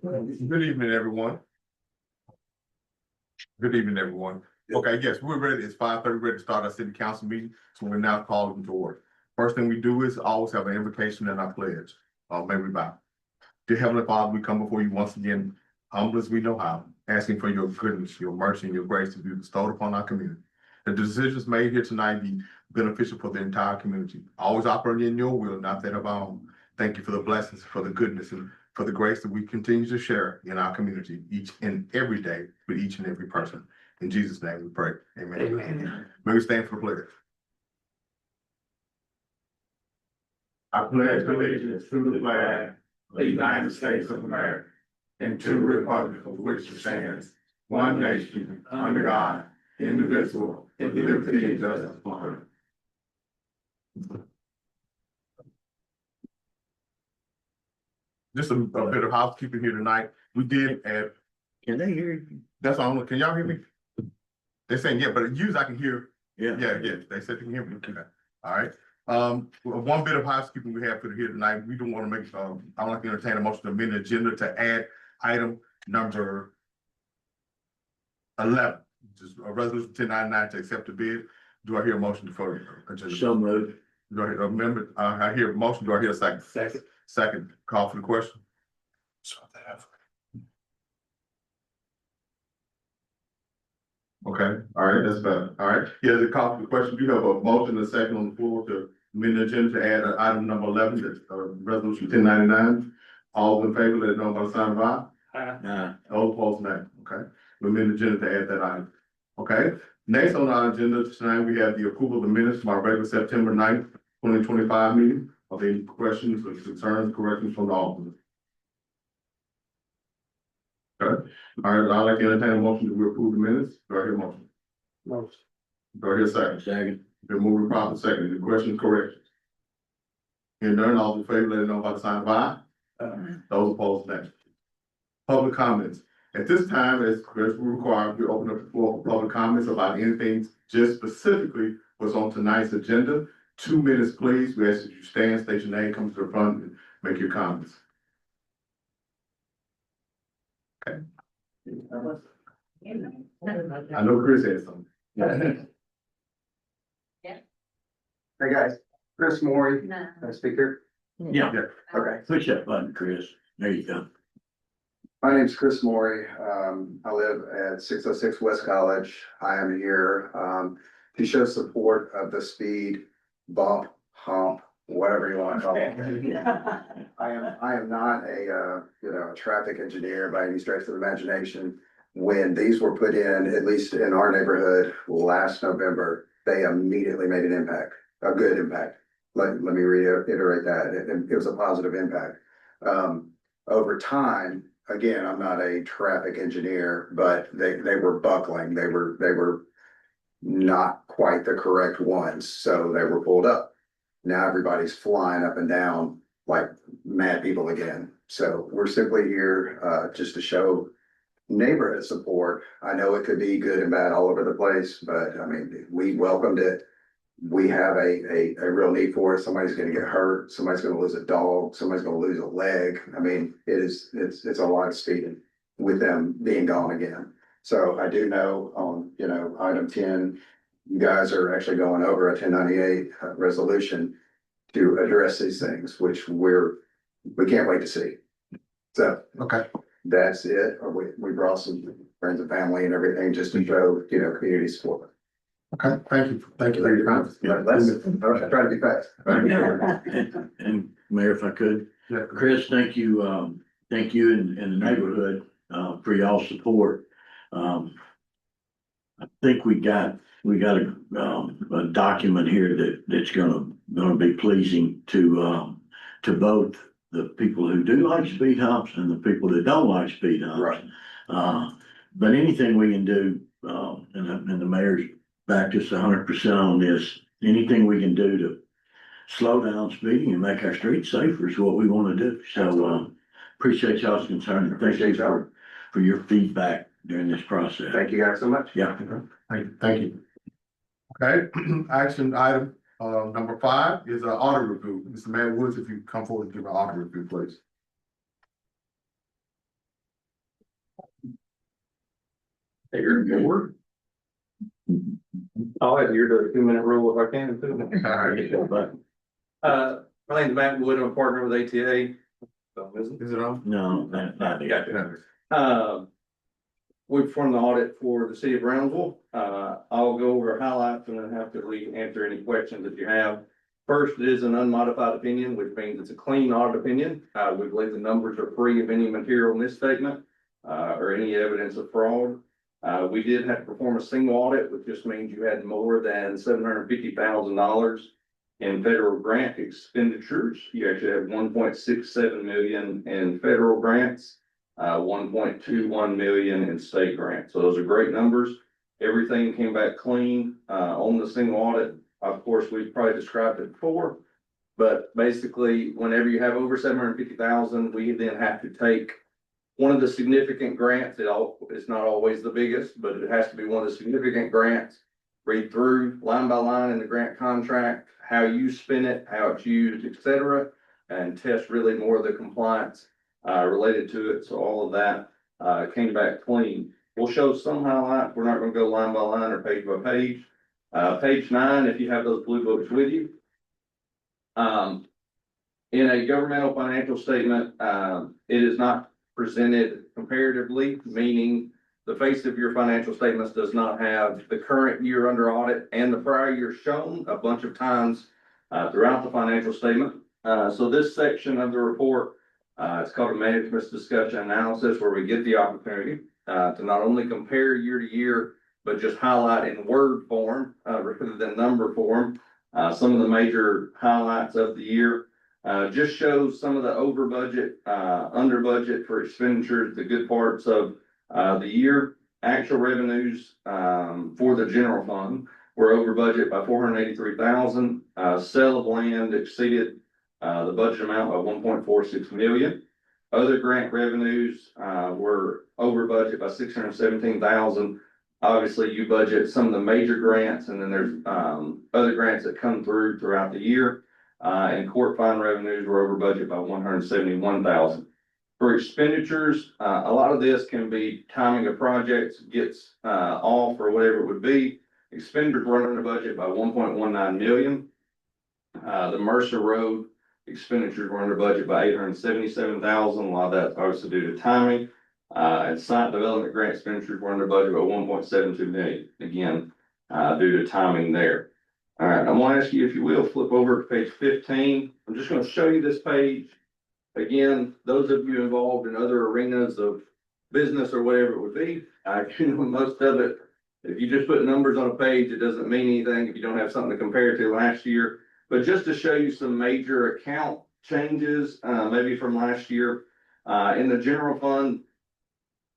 Good evening, everyone. Good evening, everyone. Okay, yes, we're ready. It's 5:30, ready to start our city council meeting. So we're now calling to order. First thing we do is always have an invocation and our pledge. May we bow. Dear Heavenly Father, we come before you once again, humble as we know how, asking for your goodness, your mercy, and your grace to be bestowed upon our community. The decisions made here tonight be beneficial for the entire community. Always operating in your will, not that of our own. Thank you for the blessings, for the goodness, and for the grace that we continue to share in our community each and every day with each and every person. In Jesus' name we pray. Amen. Amen. May we stand for the pledge. I pledge allegiance to the flag of the United States of America and to the republic for which it stands, one nation, under God, indivisible, with liberty and justice for all. Just a bit of housekeeping here tonight. We did add. Can they hear you? That's all. Can y'all hear me? They're saying, yeah, but usually I can hear. Yeah. Yeah. They said they can hear me. Okay. All right. One bit of housekeeping we have for here tonight. We don't want to make, I would like to entertain a motion to amend the agenda to add item number 11, which is a resolution 1099 to accept the bid. Do I hear a motion for agenda? So moved. Do I hear a member? I hear a motion. Do I hear a second? Second. Call for the question. Okay, all right, that's better. All right. Yeah, the call for the question. You have a motion and a second on the floor to amend the agenda to add item number 11, that's resolution 1099. All in favor, let it know by the sign of aye. All opposed, nay. Okay. We amend the agenda to add that item. Okay. Next on our agenda tonight, we have the approval of the minutes from our regular September 9th, 2025 meeting. Are there any questions or concerns, corrections from the office? Okay. All right, I'd like to entertain a motion to approve the minutes. Do I hear a motion? Motion. Do I hear a second? Second. Been moving properly second. The question corrections? Hearing none, all in favor, let it know by the sign of aye. Those opposed, nay. Public comments. At this time, as we require, we open up the floor for public comments about anything just specifically what's on tonight's agenda. 2 minutes, please. We ask that you stand, state your name, come to the front and make your comments. Okay. I know Chris has something. Hey guys, Chris Morey, speaker. Yeah. Okay. Push that button, Chris. There you go. My name's Chris Morey. I live at 606 West College. I am here to show support of the speed bump, hump, whatever you want to call it. I am not a traffic engineer by any stretch of the imagination. When these were put in, at least in our neighborhood last November, they immediately made an impact, a good impact. Let me reiterate that. It was a positive impact. Over time, again, I'm not a traffic engineer, but they were buckling. They were not quite the correct ones. So they were pulled up. Now everybody's flying up and down like mad people again. So we're simply here just to show neighborhood support. I know it could be good and bad all over the place, but I mean, we welcomed it. We have a real need for it. Somebody's going to get hurt. Somebody's going to lose a dog. Somebody's going to lose a leg. I mean, it's a lot of speeding with them being gone again. So I do know on, item 10, you guys are actually going over a 1098 resolution to address these things, which we can't wait to see. So, Okay. that's it. We brought some friends and family and everything just to show, community support. Okay, thank you. Thank you for your comments. I try to be fast. And Mayor, if I could, Yeah. Chris, thank you and the neighborhood for y'all's support. I think we got a document here that's gonna be pleasing to both the people who do like speed humps and the people that don't like speed humps. Right. But anything we can do, and the mayor's backed us 100% on this, anything we can do to slow down speeding and make our streets safer is what we want to do. So, appreciate y'all's concern. And thank you for your feedback during this process. Thank you guys so much. Yeah. Thank you. Okay, action item number 5 is audit review. Mr. Matt Woods, if you come forward and give an audit review, please. You're bored. I'll adhere to a 2-minute rule if I can too. But My name's Matt Wood, I'm a partner with ATA. Is it on? no, not yet. We performed the audit for the city of Brownsville. I'll go over highlights and then have to answer any questions that you have. First, it is an unmodified opinion, which means it's a clean audit opinion. We believe the numbers are free of any material misstatement, or any evidence of fraud. We did have to perform a single audit, which just means you had more than $750,000 in federal grant expenditures. You actually have 1.67 million in federal grants, 1.21 million in state grants. So those are great numbers. Everything came back clean, on the single audit. Of course, we've probably described it before, but basically, whenever you have over 750,000, we then have to take one of the significant grants. It's not always the biggest, but it has to be one of the significant grants. Read through line by line in the grant contract, how you spend it, how it's used, etc., and test really more of the compliance related to it. So all of that came back clean. We'll show some highlights. We're not going to go line by line or page by page. Page 9, if you have those blue books with you. In a governmental financial statement, it is not presented comparatively, meaning the face of your financial statements does not have the current year under audit and the prior year shown a bunch of times throughout the financial statement. So this section of the report, it's called a management's discussion analysis, where we get the opportunity to not only compare year to year, but just highlight in word form rather than number form some of the major highlights of the year. Just shows some of the over budget, under budget for expenditures, the good parts of the year. Actual revenues for the general fund were over budget by 483,000. Sale of land exceeded the budget amount by 1.46 million. Other grant revenues were over budget by 617,000. Obviously, you budget some of the major grants, and then there's other grants that come throughout the year. And court fine revenues were over budget by 171,000. For expenditures, a lot of this can be timing of projects, gets off or whatever it would be. Expenditures were under budget by 1.19 million. The Mercer Road expenditures were under budget by 877,000. A lot of that's obviously due to timing. And site development grant expenditures were under budget by 1.72 million. Again, due to timing there. All right, I'm going to ask you, if you will, flip over to page 15. I'm just going to show you this page. Again, those of you involved in other arenas of business or whatever it would be, most of it, if you just put numbers on a page, it doesn't mean anything if you don't have something to compare to last year. But just to show you some major account changes, maybe from last year, in the general fund,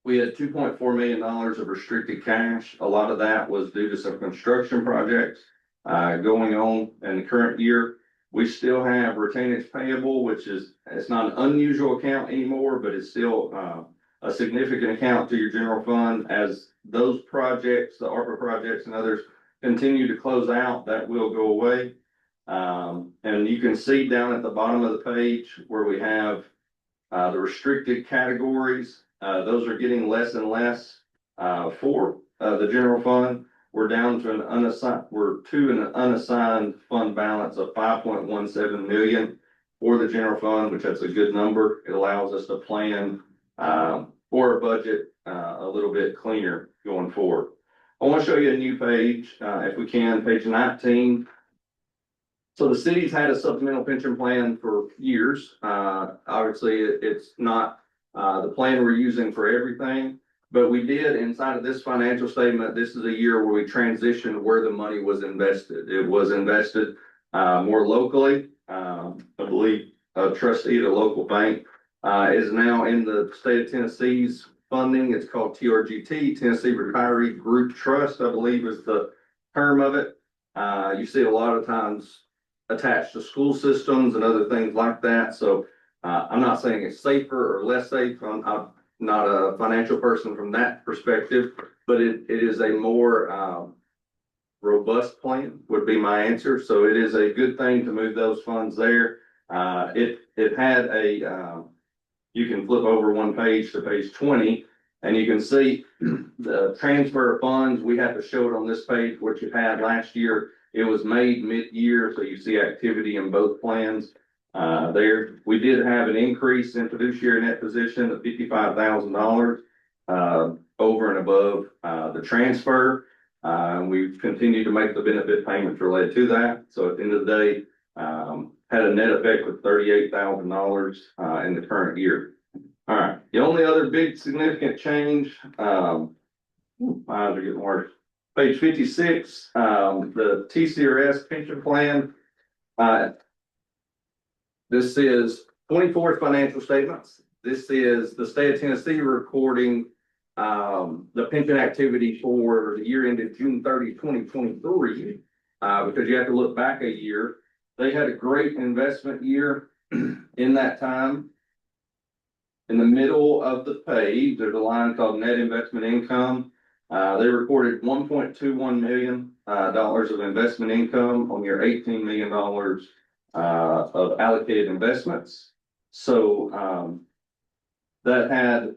we had $2.4 million of restricted cash. A lot of that was due to some construction projects going on in the current year. We still have retainage payable, which is, it's not an unusual account anymore, but it's still a significant account to your general fund. As those projects, the ARPA projects and others, continue to close out, that will go away. And you can see down at the bottom of the page where we have the restricted categories. Those are getting less and less for the general fund. We're down to an unassigned fund balance of 5.17 million for the general fund, which that's a good number. It allows us to plan for a budget a little bit cleaner going forward. I want to show you a new page, if we can, page 19. So the city's had a supplemental pension plan for years. Obviously, it's not the plan we're using for everything. But we did, inside of this financial statement, this is a year where we transitioned where the money was invested. It was invested more locally. I believe a trustee at a local bank is now in the state of Tennessee's funding. It's called TRGT, Tennessee Retiree Group Trust, I believe is the term of it. You see a lot of times attached to school systems and other things like that. So I'm not saying it's safer or less safe. I'm not a financial person from that perspective, but it is a more robust plan would be my answer. So it is a good thing to move those funds there. It had a, you can flip over one page to page 20. And you can see the transfer of funds, we have to show it on this page, what you had last year. It was made mid-year, so you see activity in both plans. There, we did have an increase in fiduciary net position of $55,000 over and above the transfer. We've continued to make the benefit payments related to that. So at the end of the day, had a net effect of $38,000 in the current year. All right, the only other big significant change, my eyes are getting worse. Page 56, the TCRS pension plan. This is 24th financial statements. This is the state of Tennessee recording the pension activity for the year ended June 30, 2023, because you have to look back a year. They had a great investment year in that time. In the middle of the page, there's a line called net investment income. They recorded $1.21 million of investment income on your $18 million of allocated investments. So that had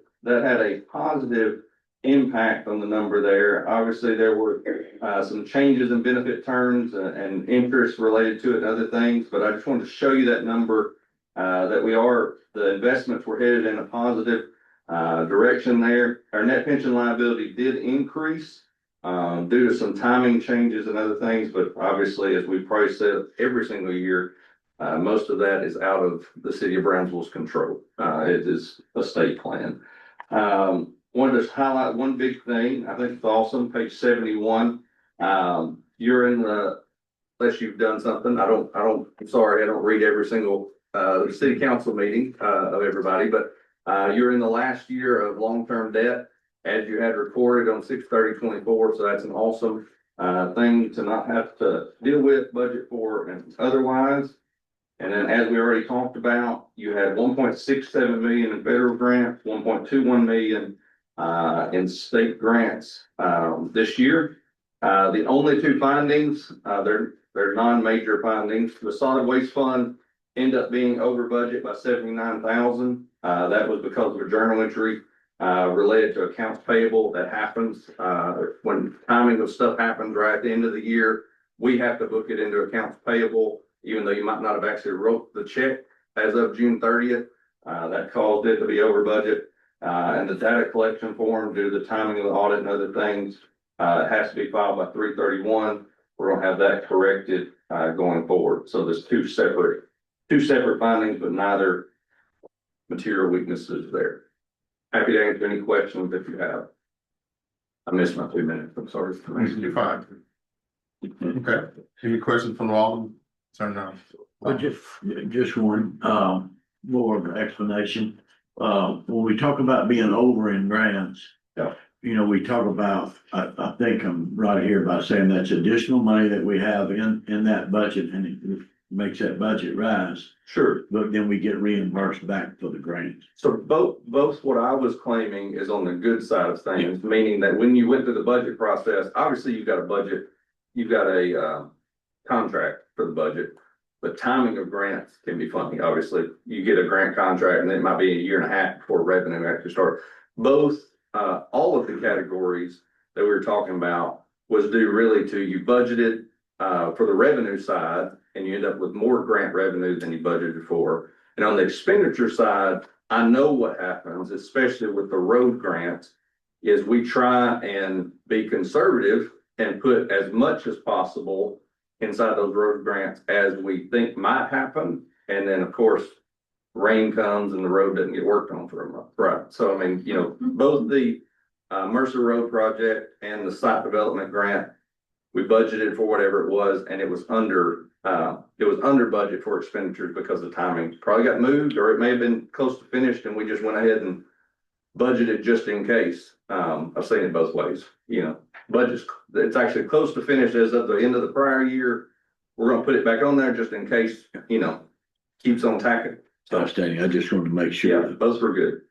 a positive impact on the number there. Obviously, there were some changes in benefit terms and interest related to it and other things, but I just wanted to show you that number, that the investments were headed in a positive direction there. Our net pension liability did increase due to some timing changes and other things, but obviously, as we price it every single year, most of that is out of the city of Brownsville's control. It is a state plan. Wanted to highlight one big thing. I think it's awesome. Page 71. You're in the, unless you've done something. I'm sorry, I don't read every single city council meeting of everybody, but you're in the last year of long-term debt as you had recorded on 6/30/24. So that's an awesome thing to not have to deal with, budget for, and otherwise. And then, as we already talked about, you had 1.67 million in federal grants, 1.21 million in state grants this year. The only two findings, they're non-major findings. The solid waste fund ended up being over budget by 79,000. That was because of a journal entry related to accounts payable that happens when timing of stuff happens right at the end of the year. We have to book it into accounts payable, even though you might not have actually wrote the check as of June 30th. That caused it to be over budget. And the data collection form, due to the timing of the audit and other things, has to be filed by 3/31. We're gonna have that corrected going forward. So there's two separate findings, but neither material weaknesses there. Happy to answer any questions if you have. I missed my 2 minutes. I'm sorry. You're fine. Okay, any questions from all? Turn now. Well, just one, more of an explanation. When we talk about being over in grants. Yeah. You know, we talk about, I think I'm right here by saying that's additional money that we have in that budget, and it makes that budget rise, Sure. but then we get reimbursed back for the grants. So both what I was claiming is on the good side of things, meaning that when you went through the budget process, obviously you've got a budget, you've got a contract for the budget. The timing of grants can be funny. Obviously, you get a grant contract and it might be a year and a half before revenue actually starts. All of the categories that we were talking about was due really to you budgeted for the revenue side, and you end up with more grant revenue than you budgeted for. And on the expenditure side, I know what happens, especially with the road grants, is we try and be conservative and put as much as possible inside those road grants as we think might happen. And then, of course, rain comes and the road doesn't get worked on for a month. Right. So, I mean, you know, both the Mercer Road project and the site development grant, we budgeted for whatever it was, and it was under budget for expenditures because the timing probably got moved, or it may have been close to finished and we just went ahead and budgeted just in case. I've seen it both ways, you know, budgets, it's actually close to finish as of the end of the prior year. We're gonna put it back on there just in case, you know, keeps on tacking. So Outstanding. I just wanted to make yeah, sure that both were good.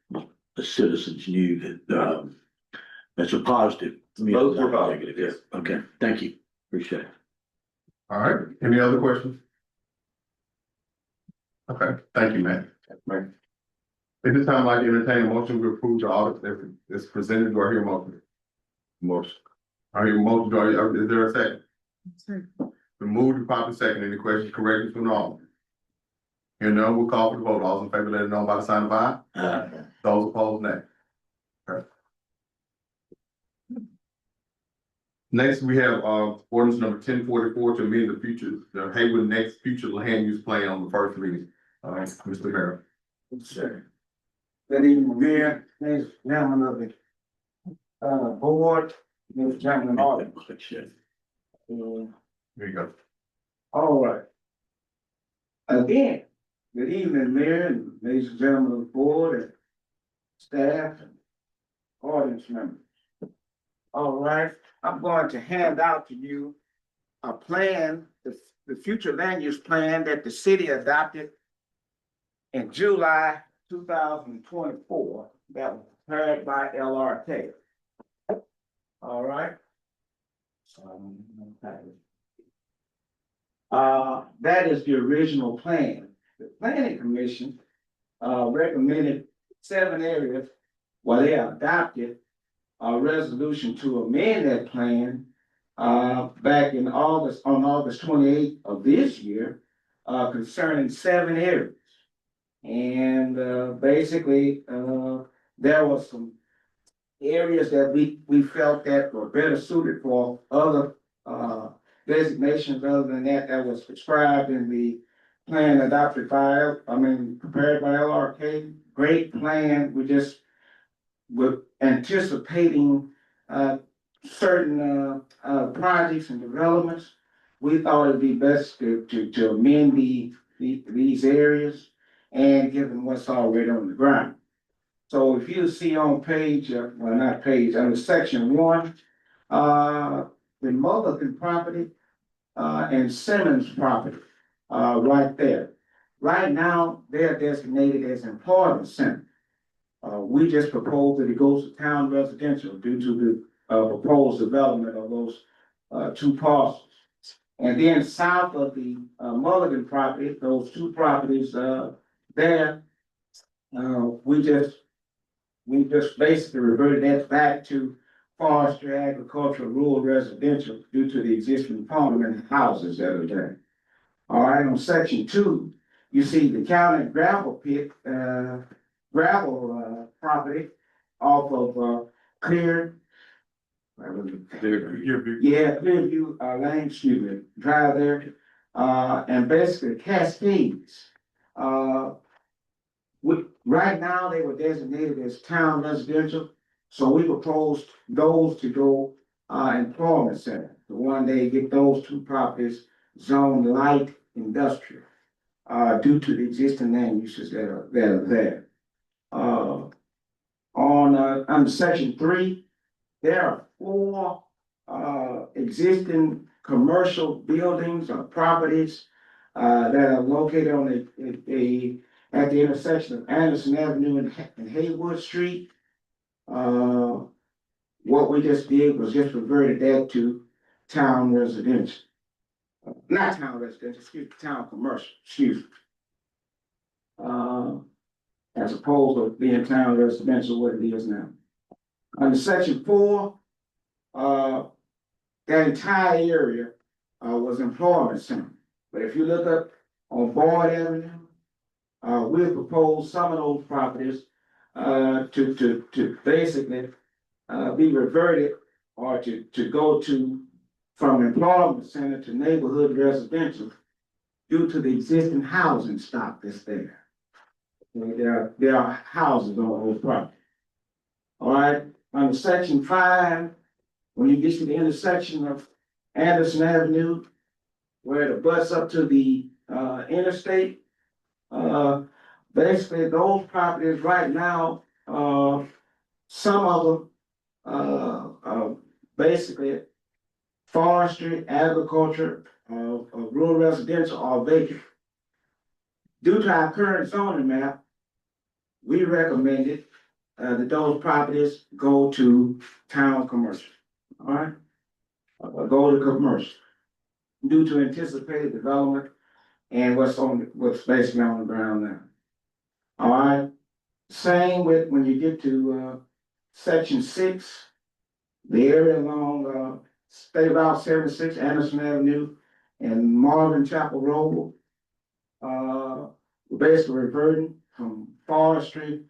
the citizens knew that, that's a positive. Both were positive, yes. Okay, thank you. Appreciate it. All right, any other questions? Okay, thank you, Matt. At this time, I'd like to entertain a motion to approve the audit that is presented. Do I hear a motion? Motion. I hear a motion. Is there a second? The move to properly second. Any questions, corrections from the audience? Here none, we'll call for the vote. All those in favor, let it know by the sign of aye. Those opposed, nay. Okay. Next, we have, ordinance number 1044 to amend the Haywood next future land use plan on the first reading. Mr. Mayor. Sir. Good evening, Mayor, ladies and gentlemen of the board, ladies and gentlemen, all. Here you go. All right. Again, good evening, Mayor, and ladies and gentlemen of the board, and staff, and audience members. All right, I'm going to hand out to you a plan, the future land use plan that the city adopted in July 2024, that was prepared by LRK. All right. That is the original plan. The planning commission recommended 7 areas where they adopted a resolution to amend that plan back in August, on August 28th of this year, concerning 7 areas. And basically, there was some areas that we felt that were better suited for other designations other than that was prescribed in the plan adopted by, prepared by LRK. Great plan. We just were anticipating certain projects and developments. We thought it'd be best to amend these areas and given what's already on the ground. So if you see on page, well, not page, under section 1, the Mulligan property and Simmons property, right there. Right now, they're designated as employment center. We just proposed that it goes to town residential due to the proposed development of those 2 parcels. And then south of the Mulligan property, those 2 properties there, we just basically reverted that back to forestry, agricultural, rural, residential due to the existing farming houses that are there. All right, on section 2, you see the county gravel pit, gravel property off of Clearview Lane, excuse me, drive there, and basically Cascades. Right now, they were designated as town residential, so we proposed those to go employment center. The one day get those 2 properties zoned light industrial due to the existing land uses that are there. Under section 3, there are 4 existing commercial buildings or properties that are located on at the intersection of Anderson Avenue and Haywood Street. What we just did was just reverted that to town residential. Not town residential, excuse me, town commercial, excuse me. As opposed to being town residential, what it is now. Under section 4, that entire area was employment center. But if you look up on Boyd Avenue, we proposed some of those properties to basically be reverted or to go to from employment center to neighborhood residential due to the existing housing stock that's there. There are houses on those properties. All right, under section 5, when you get to the intersection of Anderson Avenue, where it butts up to the interstate, basically those properties right now, some of them, basically forestry, agriculture, rural residential are vacant. Due to our current zoning map, we recommended that those properties go to town commercial. All right, go to commercial due to anticipated development and what's basically on the ground now. All right, Same with when you get to, section 6, the area along, State Route 76, Anderson Avenue, and Marvin Chapel Road. We're basically reverting from forestry,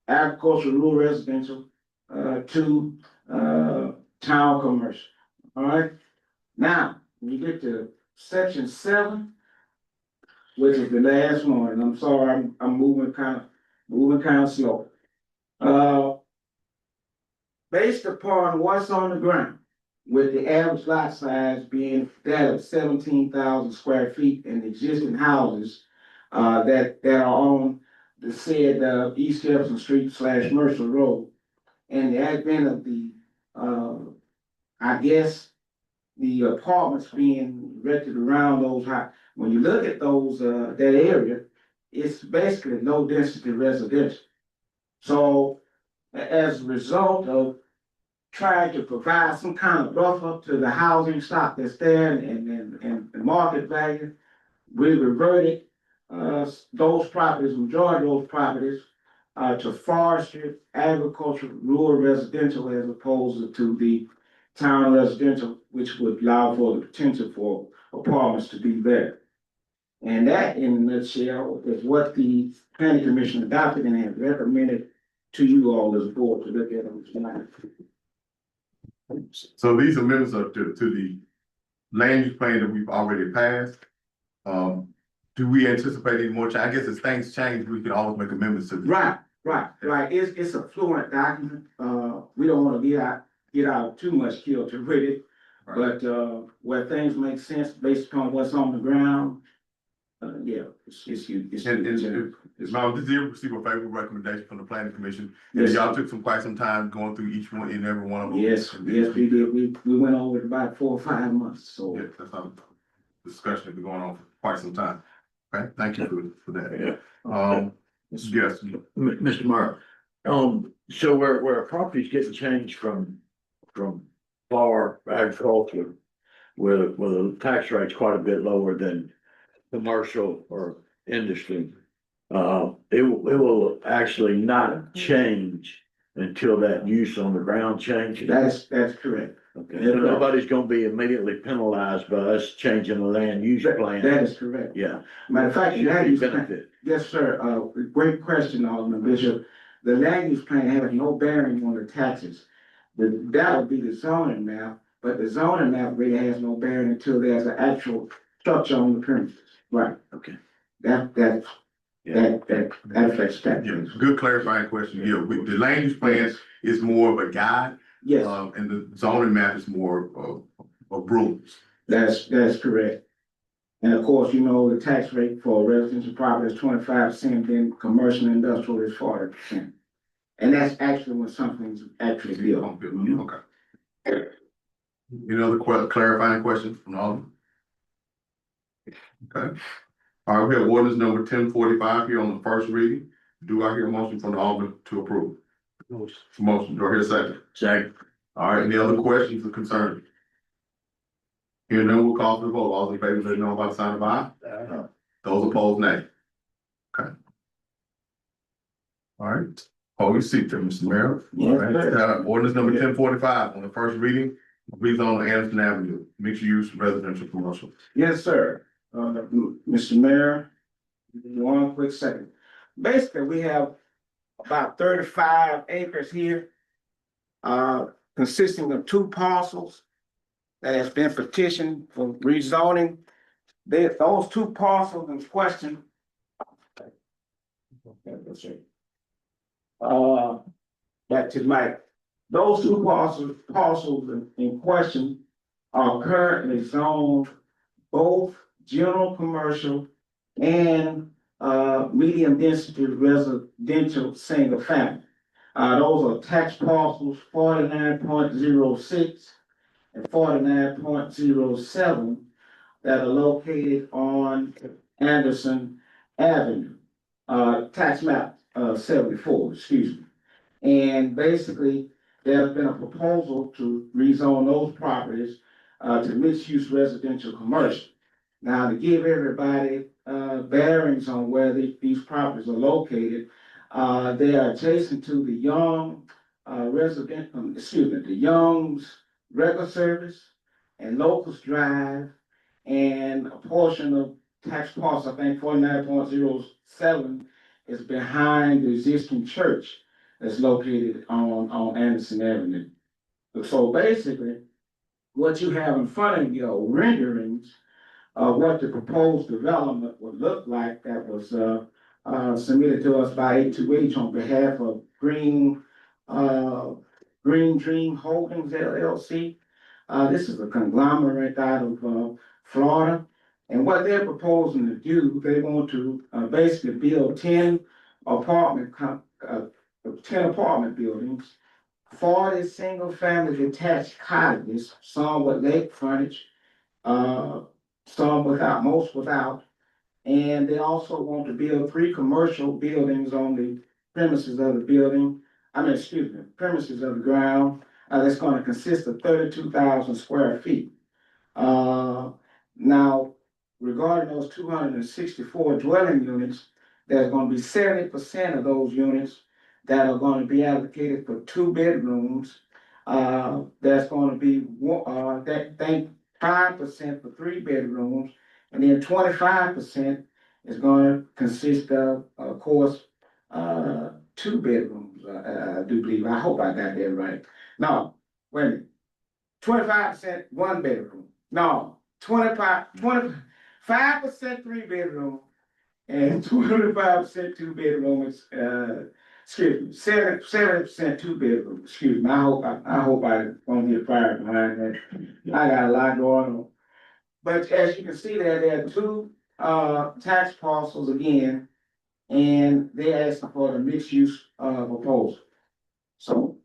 agricultural, rural residential, to, town commercial. All right? Now, when you get to section 7, which is the last one, and I'm sorry, I'm moving kind of slow. Based upon what's on the ground, with the average lot size being that of 17,000 square feet and existing houses, that are on the said, East Jefferson Street / Mercer Road, and the advent of the, I guess, the apartments being erected around those high. When you look at those, that area, it's basically low density residential. So as a result of trying to provide some kind of buffer to the housing stock that's there and the market value, we reverted, those properties, majority of those properties, to forestry, agriculture, rural residential, as opposed to the town residential, which would allow for the potential for apartments to be there. And that, in a nutshell, is what the planning commission adopted and have recommended to you all as a board to look at them tonight. So these amendments are to the land use plan that we've already passed. Do we anticipate any more change? I guess as things change, we can always make amendments to this. Right. It's a fluent document. We don't want to get out too much kilter with it. Right. But, where things make sense based upon what's on the ground, yeah, it's Ma'am, this did receive a favorable recommendation from the planning commission. And Yes. y'all took quite some time going through each one and every one of them. Yes, we did. We went over it about 4 or 5 months, so. Yeah, that's how the discussion has been going on for quite some time. Okay, thank you for that. Yes, Mr. Meyer, so where a property's getting changed from FAR agriculture, where the tax rate's quite a bit lower than commercial or industry, it will actually not change until that use on the ground changes. That's correct. Okay, so nobody's gonna be immediately penalized by us changing the land use plan. That is correct. Yeah. Matter of fact, Should the land be use plan, benefit. yes, sir, great question, Alderman Bishop. The land use plan has no bearing on the taxes. That would be the zoning map, but the zoning map really has no bearing until there's an actual structure on the premises. Right. Okay. That affects that. yeah, good clarifying question. Yeah, the land use plan is more of a guide. Yes, And the zoning map is more of rules. that's correct. And of course, you know, the tax rate for residential property is 25%, then commercial and industrial is 40%. And that's actually when something's actually built. Okay. Any other clarifying questions from all of them? Okay. All right, we have ordinance number 1045 here on the first reading. Do I hear a motion from the Alderman to approve? Motion, do I hear a second? Second. All right, any other questions or concerns? Here none, we'll call for the vote. All those in favor, let it know by the sign of aye. Those opposed, nay. Okay. All right, hold your seat there, Mr. Mayor. Yes, All right, sir. ordinance number 1045 on the first reading, rezone Anderson Avenue, mixed use residential commercial. Yes, sir. Mr. Mayor, one quick second. Basically, we have about 35 acres here, consisting of 2 parcels that has been petitioned for rezoning. Those 2 parcels in question. Back to Mike. Those 2 parcels in question are currently zoned both general commercial and medium density residential single family. Those are tax parcels 49.06 and 49.07 that are located on Anderson Avenue, tax map 74, excuse me. And basically, there's been a proposal to rezone those properties to mixed use residential commercial. Now, to give everybody bearings on where these properties are located. They are adjacent to the Young, the Young's Regular Service and Locust Drive, and a portion of tax parcel, I think 49.07, is behind the existing church that's located on Anderson Avenue. So basically, what you have in front of you are renderings of what the proposed development would look like that was submitted to us by A2H on behalf of Green Dream Holdings LLC. This is a conglomerate out of Florida. And what they're proposing to do, they want to basically build 10 apartment 10 apartment buildings, 40 single-family detached cottages, some with lake frontage, some without, most without. And they also want to build 3 commercial buildings on the premises of the building, premises of the ground. That's gonna consist of 32,000 square feet. Now, regarding those 264 dwelling units, there's gonna be 70% of those units that are gonna be allocated for 2 bedrooms. There's gonna be 5% for 3 bedrooms, and then 25% is gonna consist of course, 2 bedrooms, I do believe. I hope I got that right. No, wait a minute. 25% 1 bedroom. No, 25% 3 bedroom and 25% 2 bedrooms. Excuse me, 70% 2 bedroom. Excuse me. I hope I won't get fired behind that. I got a lot going on. But as you can see there are 2 tax parcels again, and they're asking for the mixed use proposal. So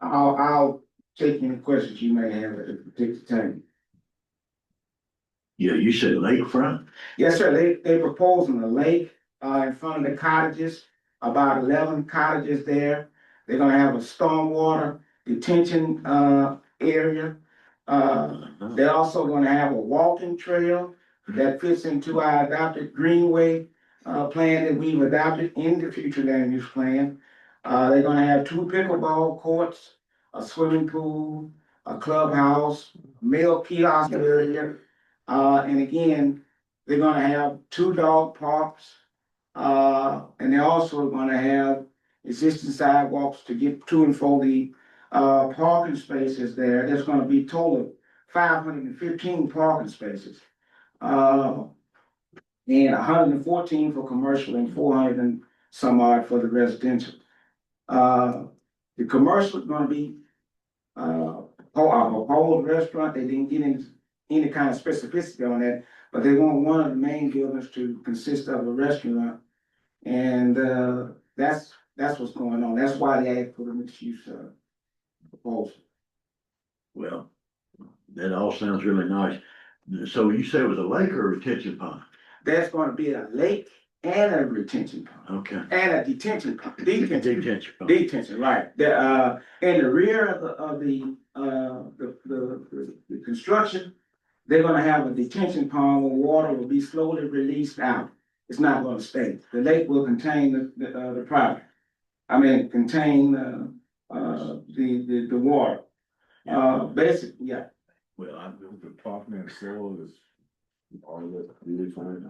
I'll take any questions you may have at this particular time. Yeah, you said lakefront? Yes, sir. They proposing a lake in front of the cottages, about 11 cottages there. They're gonna have a stormwater detention area. They're also gonna have a walking trail that fits into our adopted greenway plan that we've adopted in the future land use plan. They're gonna have 2 pickleball courts, a swimming pool, a clubhouse, mail kiosk area. And again, they're gonna have 2 dog parks. And they're also gonna have existing sidewalks to get to and from the parking spaces there. There's gonna be total of 515 parking spaces. And 114 for commercial and 400 and some odd for the residential. The commercial is gonna be a whole restaurant. They didn't get into any kind of specificity on that, but they want one of the main buildings to consist of a restaurant. And that's what's going on. That's why they asked for the mixed use proposal. Well, that all sounds really nice. So you said it was a lake or a retention pond? There's gonna be a lake and a retention pond. Okay. And a detention pond. Detention pond. Detention, right. In the rear of the construction, they're gonna have a detention pond where water will be slowly released out. It's not gonna stay. The lake will contain the product. Contain the water. Basically, yeah. Well, The property and soil is all that really fine.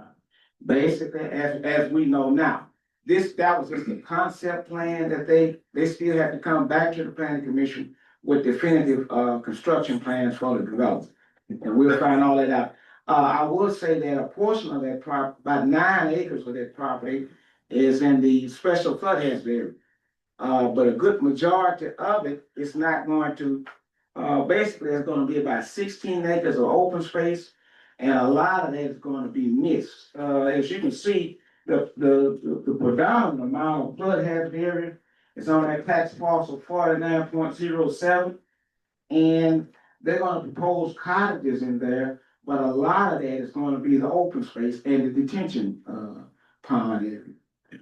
Basically, as we know now, that was just a concept plan that they still have to come back to the planning commission with definitive construction plans for the development. And we'll find all that out. I will say that a portion of that about 9 acres of that property is in the special flood hazard area. But a good majority of it is not going to, basically it's gonna be about 16 acres of open space, and a lot of that is gonna be mixed. As you can see, the predominant amount of flood hazard area is on that tax parcel 49.07. And they're gonna propose cottages in there, but a lot of that is gonna be the open space and the detention pond area.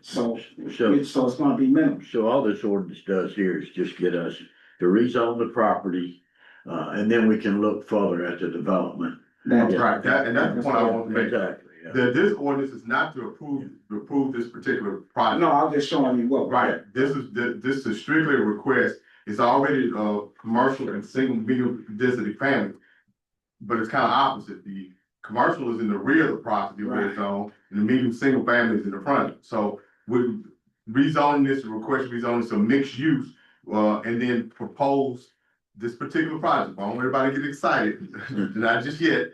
So it's gonna be minimal. So all this ordinance does here is just get us to rezone the property, and then we can look further at the development. That's Right, that's the point I want to make. Exactly. This ordinance is not to approve this particular project. No, I'm just showing you what. Right, this is strictly a request, it's already, commercial and single medium density family. But it's kind of opposite, the commercial is in the rear of the property where it's on, and the medium single family is in the front. So with rezoning this, request rezoning some mixed use, and then propose this particular project. I don't want everybody to get excited, not just yet.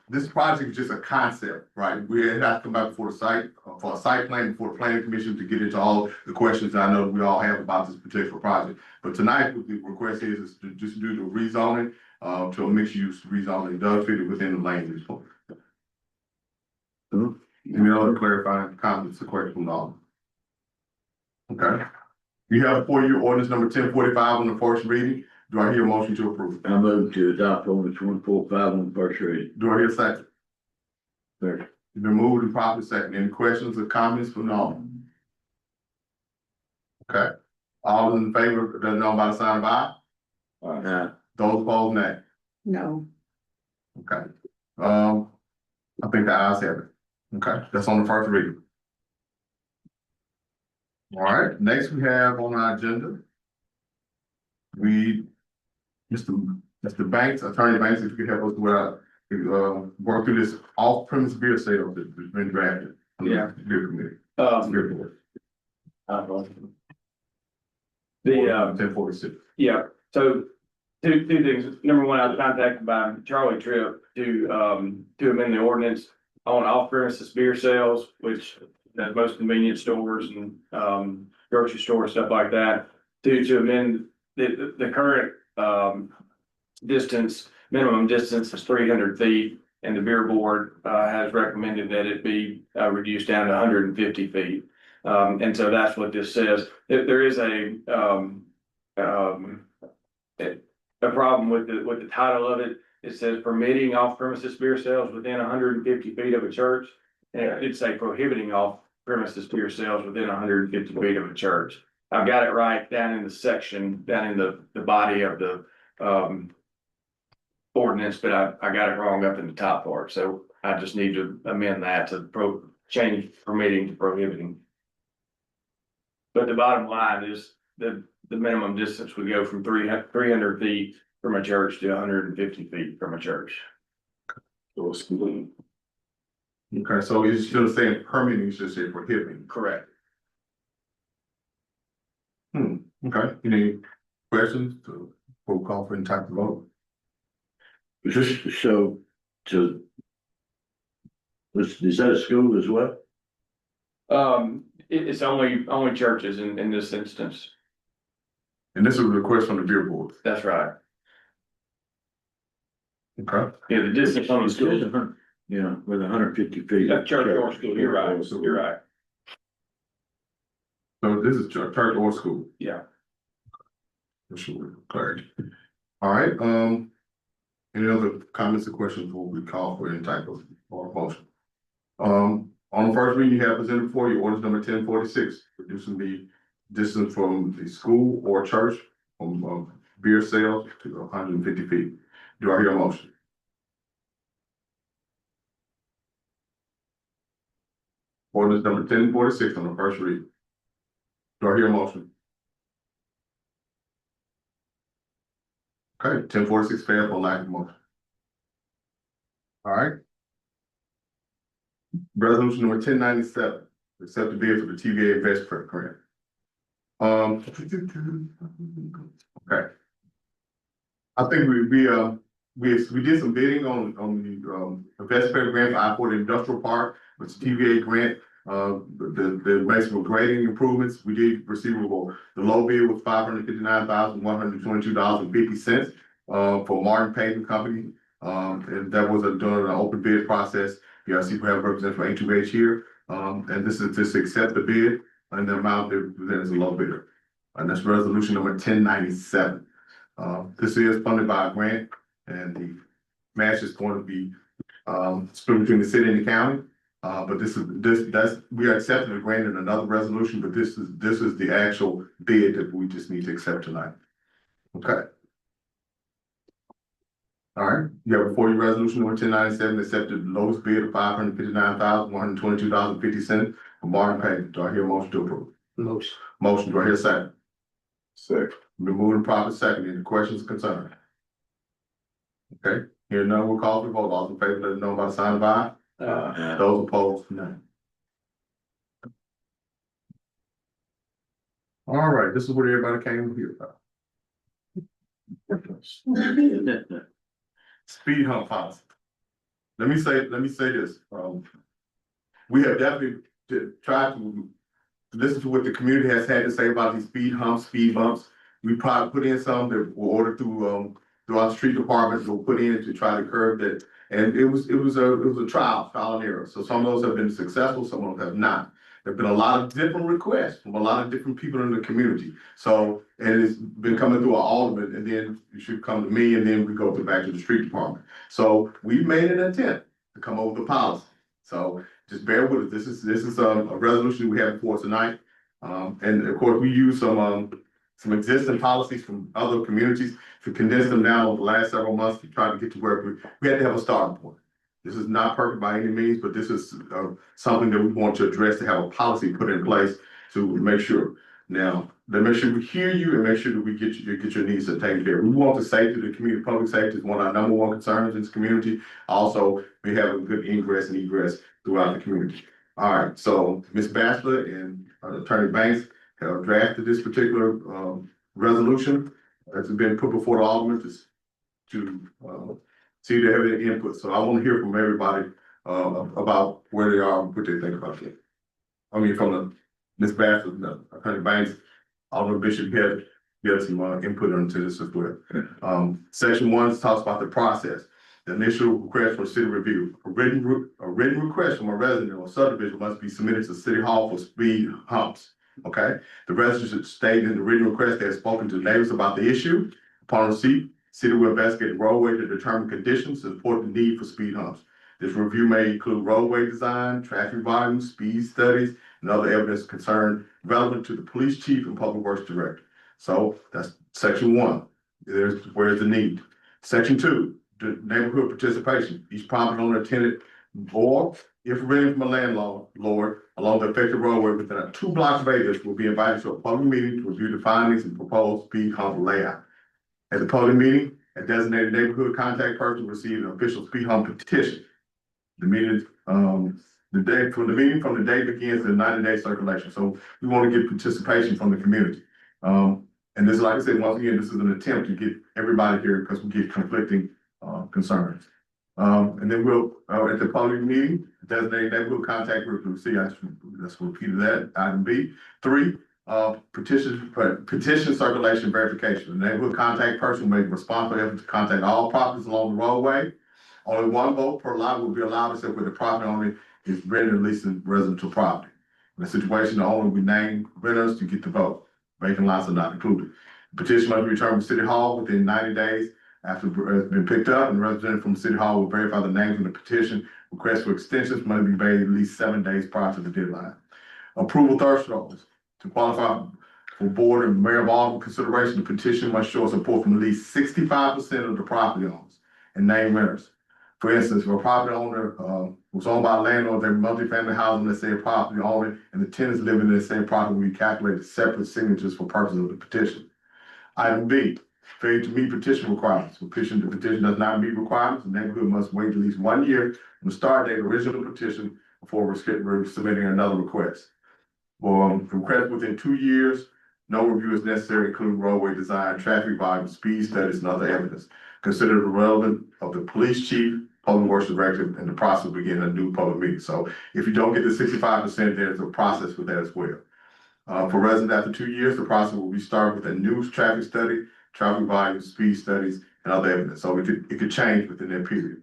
This project is just a concept, right? We have to come back before the site, for a site plan, before the planning commission to get into all the questions I know we all have about this particular project. But tonight, what the request is to just do the rezoning, to a mixed use rezoning, does fit it within the land use plan. Any other clarifying comments or questions from all? Okay. You have for you ordinance number 1045 on the first reading. Do I hear a motion to approve? I move to adopt ordinance 145 on the first reading. Do I hear a second? Third. It's been moved and properly second. Any questions or comments from all? Okay. All in favor, doesn't know by the sign of aye? Those opposed, nay. No. Okay. I think the ayes have it. Okay, that's on the first reading. All right, next we have on our agenda. Mr. Banks, Attorney Banks, if you could help us with, work through this off-premise beer sale that's been drafted. Yeah. Beer committee. Beer board. The, 1046. yeah, so two things. Number one, I was contacted by Charlie Tripp to amend the ordinance on off premises beer sales, which at most convenience stores and, grocery stores, stuff like that, to amend the current, minimum distance is 300 feet. And the beer board, has recommended that it be, reduced down to 150 feet. And so that's what this says. There is a problem with the title of it. It says permitting off premises beer sales within 150 feet of a church. And it's a prohibiting off premises beer sales within 150 feet of a church. I've got it right down in the section, down in the body of the, ordinance, but I got it wrong up in the top part. So I just need to amend that to change permitting to prohibiting. But the bottom line is the minimum distance would go from 300 feet from a church to 150 feet from a church. Okay, so it's still saying permitting, it's just say prohibiting. Correct. Okay, any questions to, we'll call for any type of vote? Is that a school as well? It's only churches in this instance. And this is a request from the beer board. That's right. Okay. Yeah, the distance on the school. Yeah, with 150 feet. Yeah, church or school, you're right, you're right. So this is church or school? Yeah. For sure, clarity. All right, any other comments or questions before we call for any type of motion? On the first reading, you have presented before you ordinance number 1046, reducing the distance from the school or church from beer sales to 150 feet. Do I hear a motion? Ordinance number 1046 on the first reading. Do I hear a motion? Okay, 1046 failed for lack of motion. All right. Resolution number 1097, accept the bid for the TVA Invest Grant. Okay. I think we did some bidding on the investment grant for I-40 Industrial Park, which is TVA grant. The basic grading improvements, we did receivable. The low bid was $559,122.50 for Martin Paving Company. And that was done an open bid process. You see, we have representative for A2H here. And this is just to accept the bid and the amount that is a low bidder. And that's resolution number 1097. This is funded by a grant, and the match is going to be split between the city and the county. But we are accepting the grant in another resolution, but this is the actual bid that we just need to accept tonight. Okay. All right, you have before you resolution number 1097, accepted the lowest bid of $559,122.50 for Martin payment. Do I hear a motion to approve? Motion. Motion, do I hear a second? Second. Been moved and properly second. Any questions or concerns? Okay, here none, we'll call for the vote. All in favor, let it know by the sign of aye. Those opposed, none. All right, this is what everybody came here about. Speed hump policy. Let me say this, we have definitely tried to listen to what the community has had to say about these speed humps, speed bumps. We probably put in some that were ordered through our street departments, we'll put in to try to curb that. And it was a trial and error. So some of those have been successful, some of them have not. There've been a lot of different requests from a lot of different people in the community. So, and it's been coming through our alderman, and then it should come to me, and then we go back to the street department. So we made an attempt to come up with a policy. So just bear with us. This is a resolution we have before tonight. And of course, we use some existing policies from other communities to condense them down over the last several months to try to get to where we had to have a starting point. This is not perfect by any means, but this is something that we want to address, to have a policy put in place to make sure. Now, to make sure we hear you and make sure that we get your needs taken care of. We want the safety of the community. Public safety is one of our number one concerns in this community. Also, we have a good ingress and egress throughout the community. All right, so Ms. Bachelor and Attorney Banks have drafted this particular resolution that's been put before the alderman to see if they have any input. So I want to hear from everybody about where they are and what they think about it. I mean, from the Ms. Bachelor, no, Attorney Banks, Alderman Bishop had some input into this as well. Section 1 talks about the process. The initial request for city review. A written request from a resident or subdivision must be submitted to City Hall for speed humps. Okay, the resident should state in the written request they have spoken to neighbors about the issue. Upon receipt, city will investigate the roadway to determine conditions and support the need for speed humps. This review may include roadway design, traffic volume, speed studies, and other evidence concern relevant to the police chief and public works director. So that's section 1. Where's the need? Section 2, the neighborhood participation. Each property owner attended, or if rented from a landlord along the affected roadway within a 2 block radius will be invited to a public meeting to review the findings and proposed speed hump layout. At the public meeting, a designated neighborhood contact person will receive an official speed hump petition. The meeting, from the day begins the 90-day circulation. So we want to get participation from the community. And this, like I said, once again, this is an attempt to get everybody here because we get conflicting concerns. And then we'll, at the public meeting, designated neighborhood contact group will see, let's repeat that. Item B. 3, petition circulation verification. The neighborhood contact person will make responsible effort to contact all properties along the roadway. Only 1 vote per lot will be allowed except where the property owner is renting or leasing residential property. In the situation, the owner will name renters to get the vote. Vacant lots are not included. The petition must be returned to City Hall within 90 days after it's been picked up, and the representative from City Hall will verify the names in the petition. Requests for extensions must be made at least 7 days prior to the deadline. Approval thresholds. To qualify for board and mayor of alderman consideration, the petition must show support from at least 65% of the property owners and name renters. For instance, if a property owner was owned by a landlord, their multifamily housing, let's say a property owner, and the tenants living in the same property will be calculated separate signatures for purposes of the petition. Item B, failure to meet petition requirements. The petition does not meet requirements. The neighborhood must wait at least 1 year from the start date of the original petition before submitting another request. For requests within 2 years, no review is necessary, including roadway design, traffic volume, speed studies, and other evidence. Consider the relevance of the police chief, public works director, and the process of beginning a new public meeting. So if you don't get the 65%, there's a process with that as well. For residents after 2 years, the process will be started with a new traffic study, traffic volume, speed studies, and other evidence. So it could change within that period.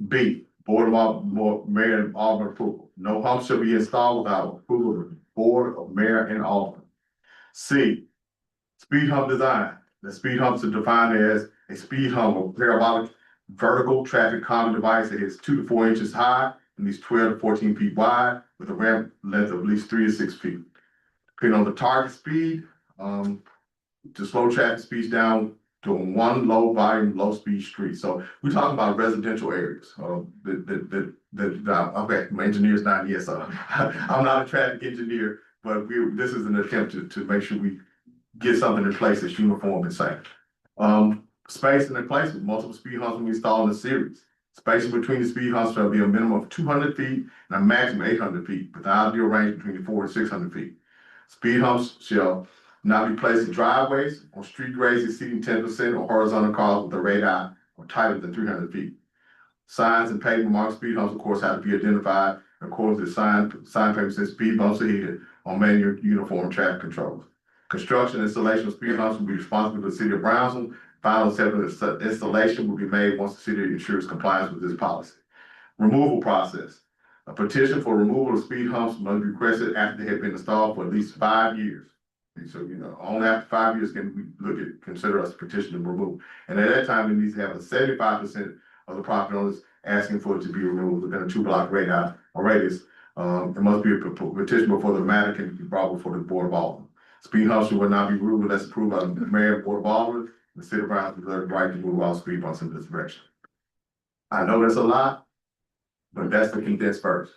B, Board of Mayor and Alderman approval. No hump shall be installed without approval of the Board of Mayor and Alderman. C, speed hump design. The speed humps are defined as a speed hump, a parabolic vertical traffic calming device that is 2 to 4 inches high and at least 12 to 14 feet wide with a ramp length of at least 3 to 6 feet. Depending on the target speed, to slow traffic speeds down doing one low volume, low speed street. So we're talking about residential areas, okay, my engineer's not here, so I'm not a traffic engineer, but this is an attempt to make sure we get something in place that's uniform and safe. Spacing and placement, multiple speed humps will be installed in a series. Spacing between the speed humps shall be a minimum of 200 feet and a maximum 800 feet, with the ideal range between 400 and 600 feet. Speed humps shall not be placed in driveways, on street grades exceeding 10%, or horizontal cars with a radii or tighter than 300 feet. Signs and pavement marked speed humps, of course, have to be identified according to sign papers and speed bumps are heated on manual uniform traffic controls. Construction and installation of speed humps will be responsible for the city of Brownsville. Final installation will be made once the city ensures compliance with this policy. Removal process. A petition for removal of speed humps must be requested after they have been installed for at least 5 years. And so, only after 5 years can we consider us a petition to remove. And at that time, it needs to have a 75% of the property owners asking for it to be removed within a 2-block radius. It must be a petition before the matter can be brought before the Board of Aldermen. Speed humps will not be removed unless approved by the Mayor and Board of Aldermen. The city of Brownsville has the right to move all speed bumps in this direction. I know that's a lot, but that's the condensed version.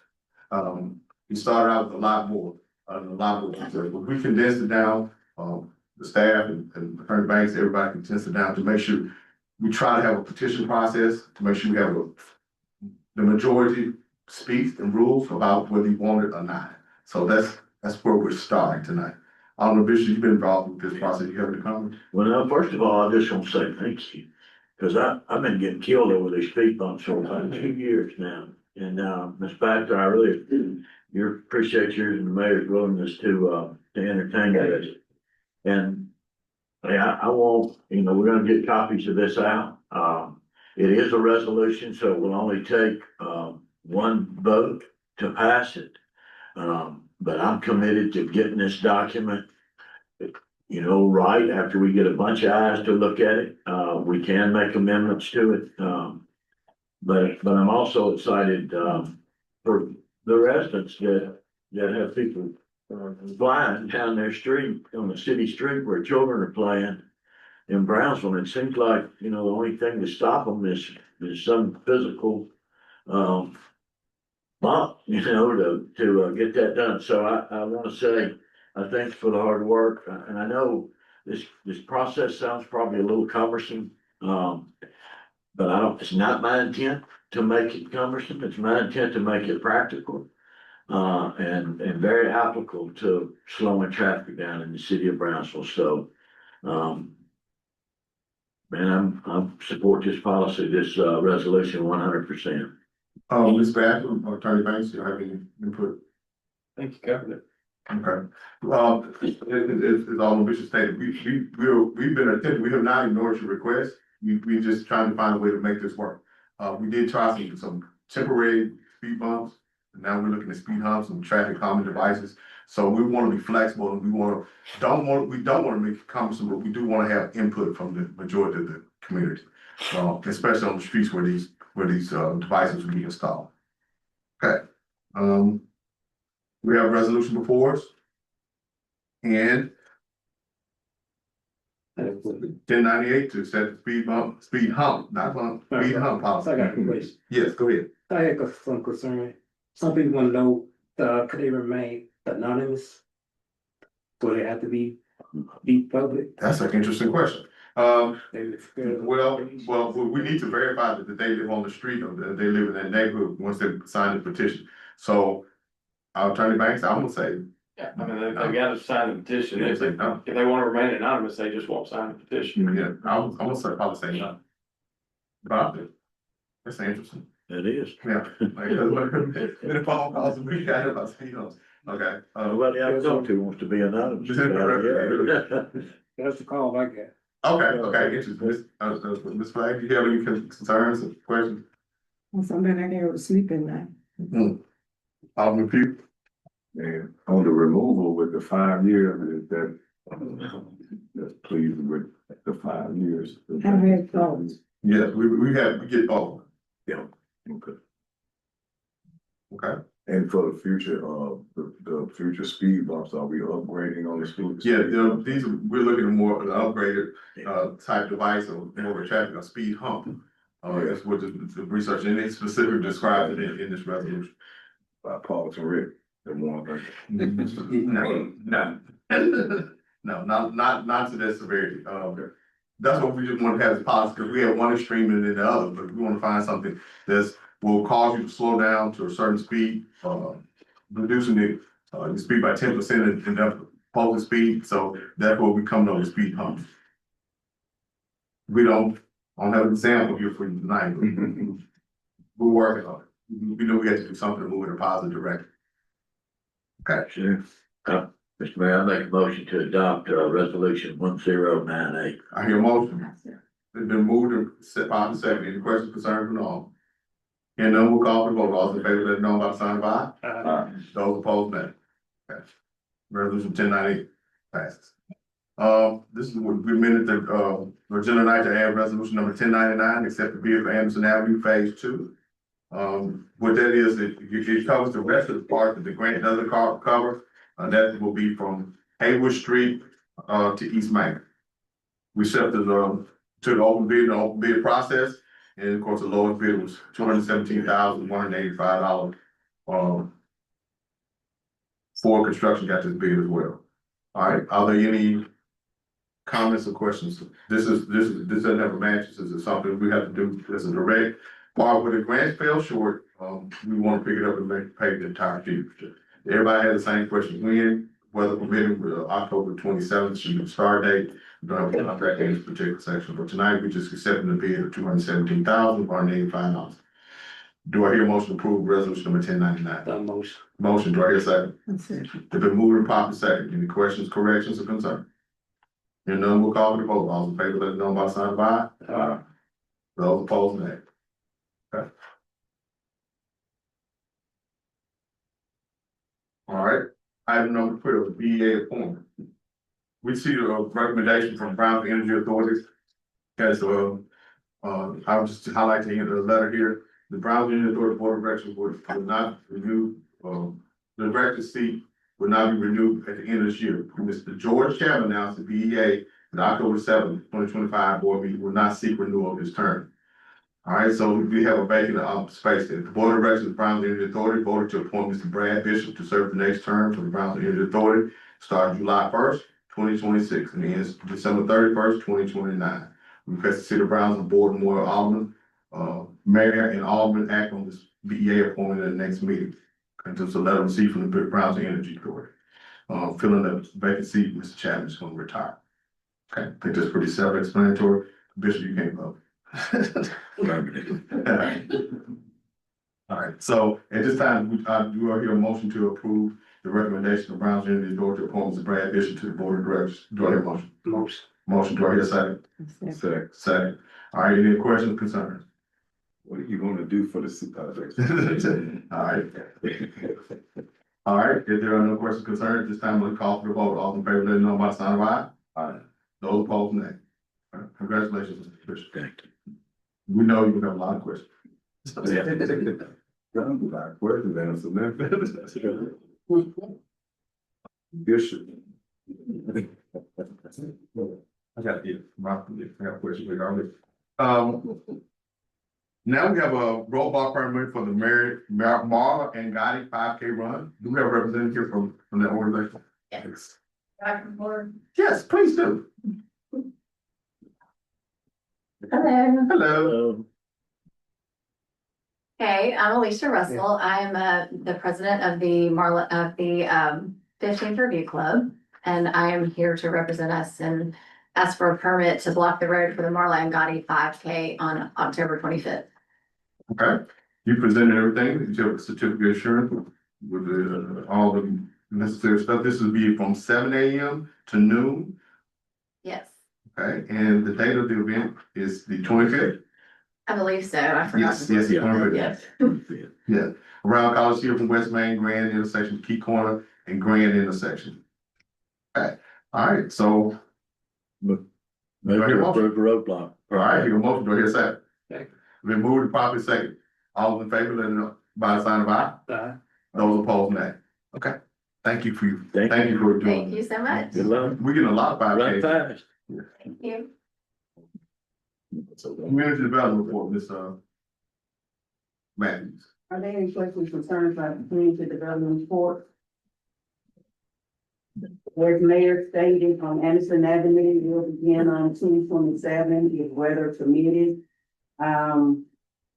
We started out with a lot more. But we condensed it down, the staff and Attorney Banks, everybody condensed it down to make sure we try to have a petition process to make sure we have the majority speaks and rules about whether you want it or not. So that's where we're starting tonight. I don't know, Bishop, you've been involved with this process. You have any comments? Well, now, first of all, I just want to say thank you, because I've been getting killed over these speed bumps for about 2 years now. And, Ms. Baxter, I really appreciate yours and the mayor's willingness to entertain this. And I want, we're gonna get copies of this out. It is a resolution, so it will only take, one vote to pass it. But I'm committed to getting this document, right after we get a bunch of eyes to look at it. We can make amendments to it. But I'm also excited, for the residents that have people flying down their street, on the city street where children are playing in Brownsville. It seems like, the only thing to stop them is some physical, bump, to get that done. So I want to say, thanks for the hard work. And I know this process sounds probably a little cumbersome. But it's not my intent to make it cumbersome. It's my intent to make it practical, and very applicable to slowing traffic down in the city of Brownsville. So, man, I'm support this policy, this, resolution 100%. Ms. Baxter, Attorney Banks, do you have any input? I think you covered it. Okay. As Alderman Bishop stated, we've been attempting, we have not ignored your request. We just trying to find a way to make this work. We did try some temporary speed bumps, and now we're looking at speed humps and traffic calming devices. So we want to be flexible, and we don't want to make it cumbersome, but we do want to have input from the majority of the community, especially on the streets where these devices will be installed. Okay. We have a resolution before us, and 1098 to set the speed hump policy. I got a question. Yes, go ahead. I have some concern. Some people want to know, could they remain anonymous? Do they have to be public? That's an interesting question. Well, we need to verify that they live on the street or that they live in that neighborhood once they sign the petition. So, Attorney Banks, I'm gonna say, Yeah, I mean, they gotta sign the petition. If they want to remain anonymous, they just won't sign the petition. yeah, I'm gonna say, probably say no. But that's interesting. It is. Yeah. Many phone calls we got about okay. Nobody I talk to wants to be anonymous. That's the call I get. Okay, interesting. Ms. Flagg, do you have any concerns or questions? Somebody I can't sleep at night. Alderman Pugh? And on the removal with the 5 years, that's pleasing with the 5 years. I've had thoughts. Yes, we get both. Yeah, okay. Okay, And for the future, the future speed bumps, are we upgrading on the speed? Yeah, we're looking at more of an upgraded, type device or more of a traffic, a speed hump. That's what the research, and they specifically described it in this resolution. By Paul and Rick, the one thing. No, not to that severity. That's what we just want to have as policy, because we have one extreme and then the other, but we want to find something that's will cause you to slow down to a certain speed, reducing the speed by 10% in the posted speed. So that's what we come up with speed humps. We don't have an example here for you tonight. We're working on it. We know we have to do something to move in a positive direction. Okay. Sure. Mr. Mayor, I make a motion to adopt, resolution 1098. I hear a motion. It's been moved and set by the second. Any questions, concerns, from all? And none will call for the vote. All those in favor, let it know by the sign of aye. Those opposed, nay. Okay. Resolution 1098 passes. This is what we minute the, agenda night to add resolution number 1099, accept the bid for Anderson Avenue Phase 2. What that is, it covers the rest of the part that the grant doesn't cover. That will be from Haywood Street, to East Main. We set to the open bid process, and of course, the lowest bid was $217,185. Ford Construction got this bid as well. All right, are there any comments or questions? This doesn't have a match. This is something we have to do as a direct part. Where the grants fell short, we want to pick it up and pay the entire fee. Everybody had the same question: when, weather permitting, October 27th should be the start date. We don't have a contract in this particular section, but tonight we just accepting the bid of $217,185. Do I hear a motion to approve resolution number 1099? Motion. Motion, do I hear a second? That's it. It's been moved and properly second. Any questions, corrections, or concerns? Hearing none, we'll call for the vote. All in favor, let it know by the sign of aye. Those opposed, nay. Okay. All right, item number 12, BEA appointment. We see a recommendation from Brownsville Energy Authorities. As I would just highlight the end of the letter here. The Brownsville Energy Authority Board of Directors would not renew, the director seat would not be renewed at the end of this year. Mr. George Chapman announced the BEA the October 7th, 2025 board meeting will not seek renewal of his term. All right, so we have a vacant space there. The Board of Directors of the Brownsville Energy Authority voted to appoint Mr. Brad Bishop to serve the next term for the Brownsville Energy Authority, starting July 1st, 2026, and ends December 31st, 2029. We request the City of Brownsville Board and Board of Alderman, Mayor and Alderman act on this BEA appointment at the next meeting. And just a letter received from the Brownsville Energy Authority. Filling the vacant seat, Mr. Chapman is going to retire. Okay, I think that's pretty self-explanatory. Bishop, you can't vote. All right, so at this time, I do hear a motion to approve the recommendation of Brownsville Energy Authority to appoint Mr. Brad Bishop to the Board of Directors. Do I hear a motion? Motion. Motion, do I hear a second? That's it. Second. Second. All right, any questions, concerns? What are you gonna do for the All right. All right, if there are no questions, concerns, this time we'll call for the vote. All in favor, let it know by the sign of aye. Aye. Those opposed, nay. All right, congratulations, Mr. Bishop. Thank you. We know you have a lot of questions. Questions answered, Bishop. I got you. I have questions regarding. Now we have a roadblock permit for the Marla and Gotti 5K run. Do we have a representative from that organization? Yes. Yes, please do. Hello. Hello. Hey, I'm Alicia Russell. I'm the president of the 15th Review Club, and I am here to represent us and ask for a permit to block the road for the Marla and Gotti 5K on October 25th. Okay, you presented everything, you have a certificate of assurance with all the necessary stuff. This will be from 7 a.m. to noon. Yes, Okay, and the date of the event is the 25th. I believe so. I forgot. Yes, yes, the 25th. Yes. Yeah, around College Hill from West Main, Grand intersection, Key Corner, and Grand intersection. Okay, all right, so, Move to approve roadblock. all right, your motion, do I hear a second? Second. Been moved and properly second. All in favor, let it know by the sign of aye. Those opposed, nay. Okay, thank you for, Thank thank you for Thank doing. you so much. Good luck. We're getting a lot of five Run Ks. fast. Thank you. Community development report, Ms. Matthews. Are there any questions, concerns about the community development report? As Mayor stated, on Anderson Avenue, will begin on 2/27 if weather permitted.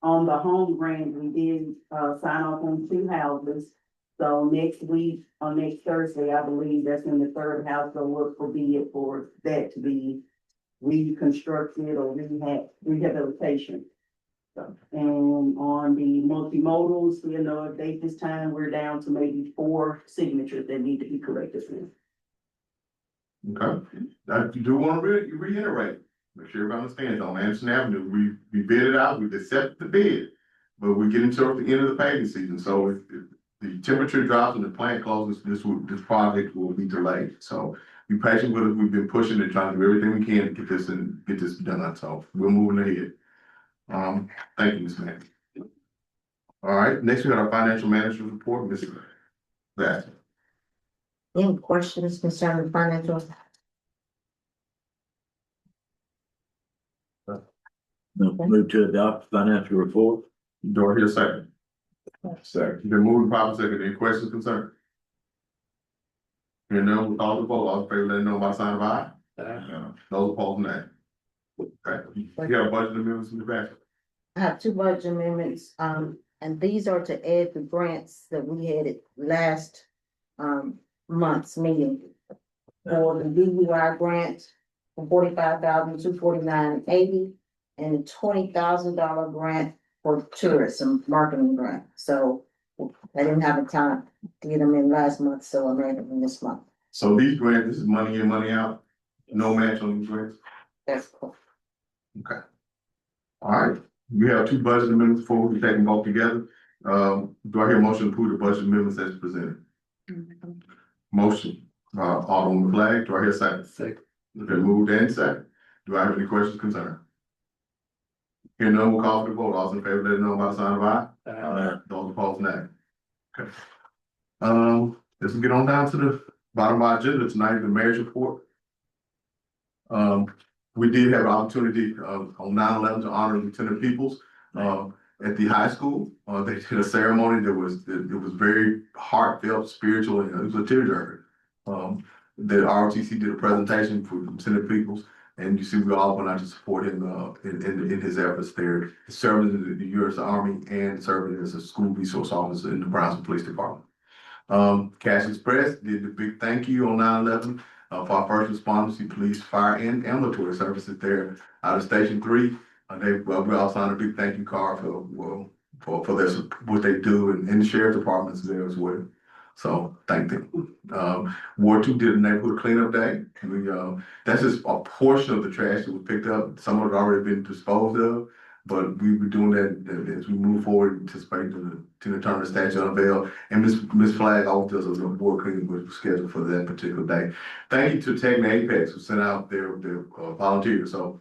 On the home grant, we did, sign off on 2 houses. So next week, on next Thursday, I believe that's when the 3rd house will work for bid for that to be reconstructed or rehabilitation. So, and on the multimodals, we know a date this time, we're down to maybe 4 signatures that need to be collected. Okay, now, you do want to reiterate, make sure everybody understands, on Anderson Avenue, we bid it out, we've accepted the bid. But we're getting towards the end of the paving season, so if the temperature drops and the plant closes, this project will be delayed. So be patient with us, we've been pushing and trying to do everything we can to get this done, so we're moving ahead. Thank you, Ms. Mann. All right, next we got our financial manager report, Ms. Bass. Any questions concerning financial? Move to adopt financial report. Do I hear a second? Second. Been moving properly second. Any questions, concern? Hearing none, we'll call the vote. All in favor, let it know by sign of aye. Those opposed, nay. Okay, you have a budget amendments in the back. I have 2 budget amendments, and these are to add the grants that we had at last, month's meeting. For the DUI grant, for $45,249.80, and a $20,000 grant for tourism marketing grant. So I didn't have a time to get them in last month, so I made them in this month. So these grants, this is money in, money out, no match on these grants? That's cool. Okay. All right, we have 2 budget amendments before we take them both together. Do I hear a motion to approve the budget amendments as presented? Motion, Alderman Flagg, do I hear a second? Second. Okay, moved and second. Do I have any questions, concern? Here none, we'll call for the vote. All in favor, let it know by the sign of aye. Those opposed, nay. Okay. Let's get on down to the bottom of our agenda tonight, the mayor's report. We did have an opportunity, on 9/11 to honor Lieutenant Peoples, at the high school. They did a ceremony that was very heartfelt, spiritual, and it was a tearjerker. The ROTC did a presentation for Lieutenant Peoples, and you see we all went out to support him, in his efforts there, serving in the U.S. Army and serving as a school resource officer in the Brownsville Police Department. Cash Express did the big thank you on 9/11 for our first responders, the police, fire, and ambulatory services there out of Station 3. We all signed a big thank you card for their, what they do, and the sheriff's departments there as well. So thank them. Ward 2 did a neighborhood cleanup day. That's just a portion of the trash that was picked up. Some of it already been disposed of, but we were doing that as we move forward, anticipating the Tina Turner statue unveil. And Ms. Flagg always does a board cleaning, which was scheduled for that particular day. Thank you to Tech and Apex who sent out their volunteers. So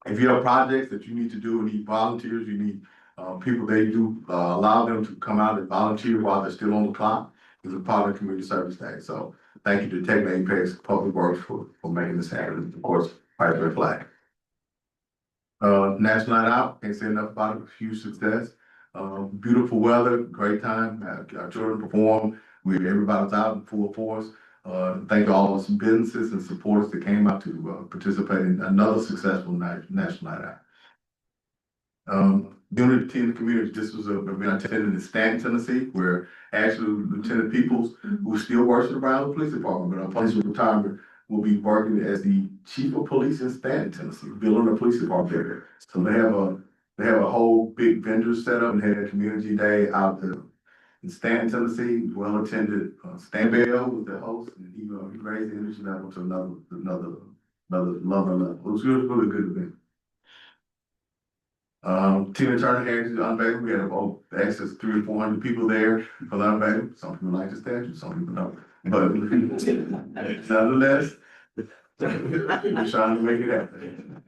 if you have projects that you need to do and need volunteers, you need people they do allow them to come out and volunteer while they're still on the clock. It's a part of the community service day. So thank you to Tech and Apex Public Works for making this happen. Of course, Vice Flag. National Night Out, can't say enough about it, huge success. Beautiful weather, great time. Our children performed. Everybody's out in full force. Thank all those businesses and supporters that came out to participate in another successful National Night Out. Unity in the community. This was an event attended in Stanton, Tennessee, where actually Lieutenant Peoples, who still works for the Brownsville Police Department, but upon his retirement, will be working as the chief of police in Stanton, Tennessee, building a police department there. So they have a whole big vendor set up and had a community day out there in Stanton, Tennessee. Well attended. Stan Bell was the host, and he raised the energy level to another level. It was really good event. Tina Turner had the unveiling. We had about access 300 or 400 people there for the unveiling. Some people like the statue, some people don't. But nonetheless, we're trying to make it happen.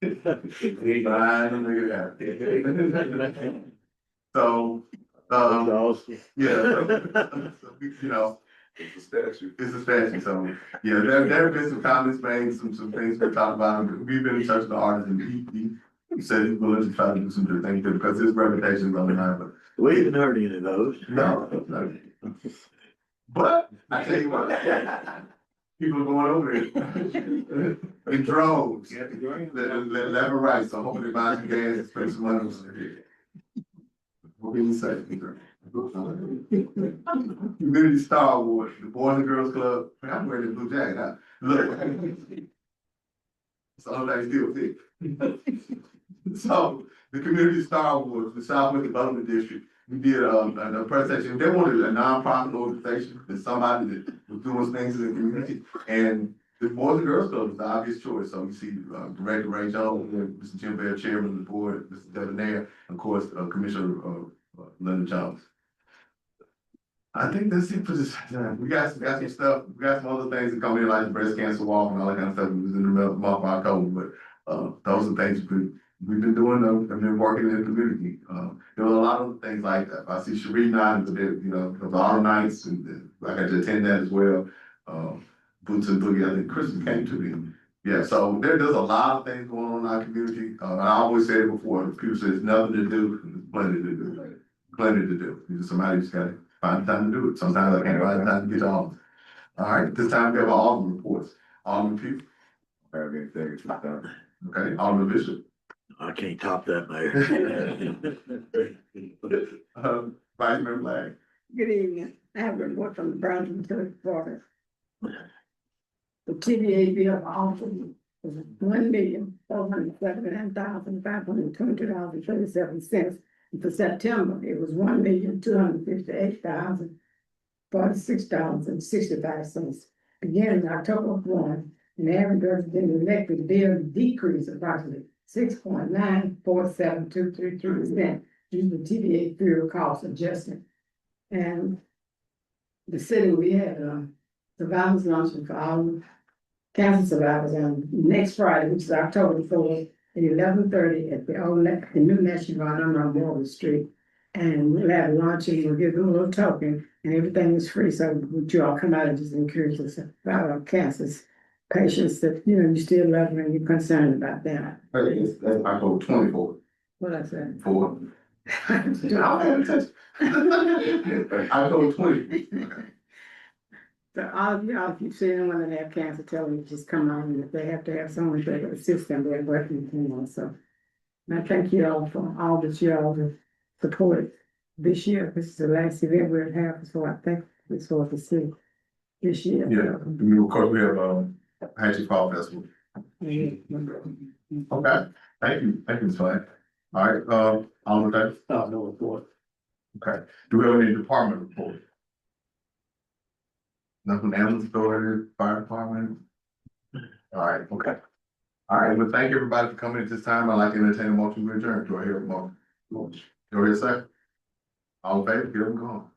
Trying to make it happen. So Awesome. yeah, you know, It's a statute. it's a statute, so, yeah, there have been some comments made, some things we talked about, we've been in touch with the artist, and he said he's willing to try to do some good things, because his reputation is on the line, but We haven't heard any of those. no. But, I tell you what, people are going over it in droves, left and right, so hopefully buy some gas and spend some money. What can you say? Community Star Award, the Boys and Girls Club, man, I'm wearing a blue jacket, huh? Look. So they still fit. So, the Community Star Awards, the Southwest Development District, we did a presentation, they wanted a nonprofit organization, and somebody that was doing things in the community, and the Boys and Girls Club was the obvious choice, so you see, Director Ray Jones, Mr. Jim Bear, Chairman of the Board, Mr. Debonair, of course, Commissioner, Linda Jones. I think that's it for this, we got some stuff, we got some other things that come in, like the breast cancer walk and all that kind of stuff, it was in the month of October, but, those are things we've been doing, and been working in the community. There were a lot of things like that. I see Cherie nodding, but there, you know, the auto nights, and I got to attend that as well. Boots and Boogie, I think Christmas came to me. Yeah, so there's a lot of things going on in our community. I always said it before, people say there's nothing to do, there's plenty to do. Plenty to do. Somebody just gotta find the time to do it. Sometimes I can't find the time to get to all of it. All right, this time we have all the reports. Alderman Pugh, okay, Alderman Bishop. I can't top that, Mayor. Vice Mayor Black. Good evening. I have a report from the Brownsville Village Water. The TVA bill offered was $1,479,522.37. And for September, it was $1,258,046.65. Beginning October 1, the average resident electric bill decreased approximately 6.947233% due to the TVA fuel cost adjustment. And the city, we had survivors luncheon for all cancer survivors on next Friday, which is October 4th, at 11:30 at the new National Guard on Morgan Street. And we'll have luncheon, we'll give them a little token, and everything is free. So would you all come out and just encourage us about our cancer patients that, you know, you still love them and you're concerned about them. That's October 24th. What I said. 4. October 20. So all of y'all, if you see anyone that have cancer, tell them to just come on, and if they have to have someone to assist them, they're working with them also. And I thank you all for all that you all have supported this year. This is the last event we'll have, so I thank this for the city this year. Yeah, and of course, we have, Hatchet Fall Festival. Okay, thank you, Ms. Flagg. All right, all in favor? No report. Okay, do we have any department report? Nothing, ambulance authority, fire department? All right, okay. All right, well, thank everybody for coming at this time. I'd like to entertain a motion to adjourn. Do I hear a motion? Do I hear a second? All in favor, give them a call.